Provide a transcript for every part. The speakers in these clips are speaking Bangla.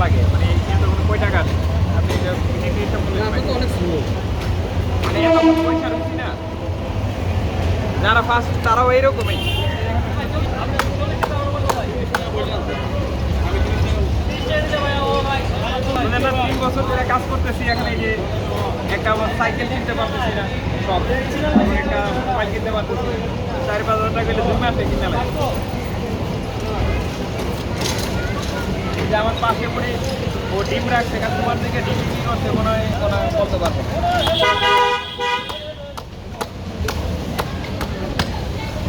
লাগে মানে এই যতগুলো কয় টাকা আপনি অনেক স্লো মানে এত পয়সা রুচি না যারা ফার্স্ট তারাও এইরকমই 3 বছর ধরে কাজ করতেছি এখানে যে একটা সাইকেল কিনতে পারতেছি না সব একটা মোবাইল কিনতে পারতেছি 4-5 হাজার টাকা হলে 2 মাসে কিনে লাগে যে আমার পাশে পড়ে ও ডিম রাখছে কাস্টমার থেকে ডিম বিক্রি করছে মনে হয় ওরা বলতে পারবো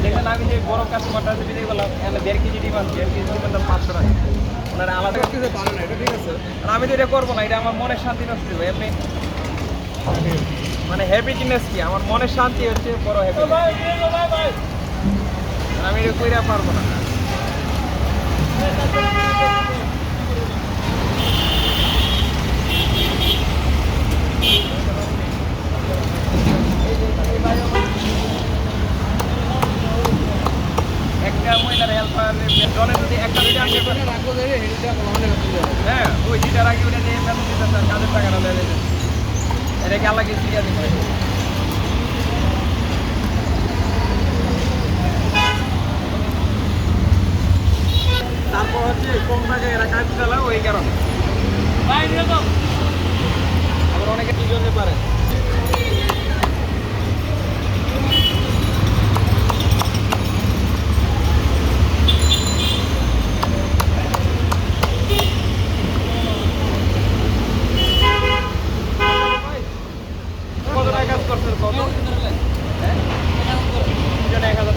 দেখবেন আমি যে বড় কাস্টমারটা বিক্রি করলাম এখানে 1.5 কেজি ডিম আছে 1.5 কেজি ডিমের দাম 500 টাকা ওনারা আলাদা করতে পারে না এটা ঠিক আছে আর আমি তো এটা করবো না এটা আমার মনের শান্তি নষ্ট হবে এমনি মানে হ্যাপিনেস কি আমার মনের শান্তি হচ্ছে বড় হ্যাপি আমি এটা কইরা পারবো না একটা মহিলার হেল্পার জনে যদি একটা দুইটা আগে করে রাখবো হ্যাঁ ওই দুইটা রাখি ওটা দিয়ে বেতন দিতে স্যার কাজের টাকাটা দেয় এটা কি আলাদা ঠিক আছে তারপর হচ্ছে কম টাকা এরা কাজ চালাও ওই কারণে আবার অনেকে কি করতে পারে কাজ করছে কত 1,000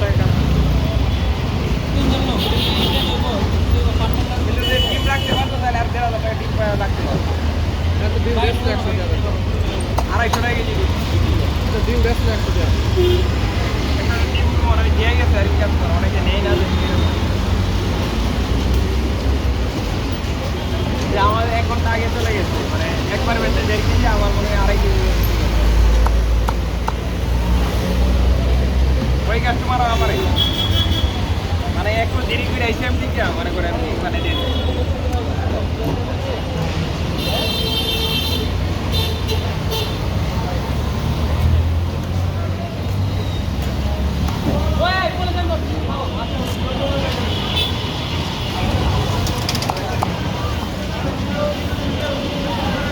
টাকা টিম রাখতে পারতো তাহলে আর 1,500 টাকা টিম রাখতে পারতো 250 টাকা কেজি ডিম বেশ 100 টাকা টিম মনে হয় দিয়ে গেছে আর কি কাজ করে অনেকে নেই না যে আমার 1 ঘন্টা আগে চলে গেছে মানে একবার বেঁচে 1.5 কেজি আমার মনে হয় 2.5 কেজি ওই কাস্টমার আমারই মানে একটু দেরি করে আইসি আমি ঠিক মনে করে আমি মানে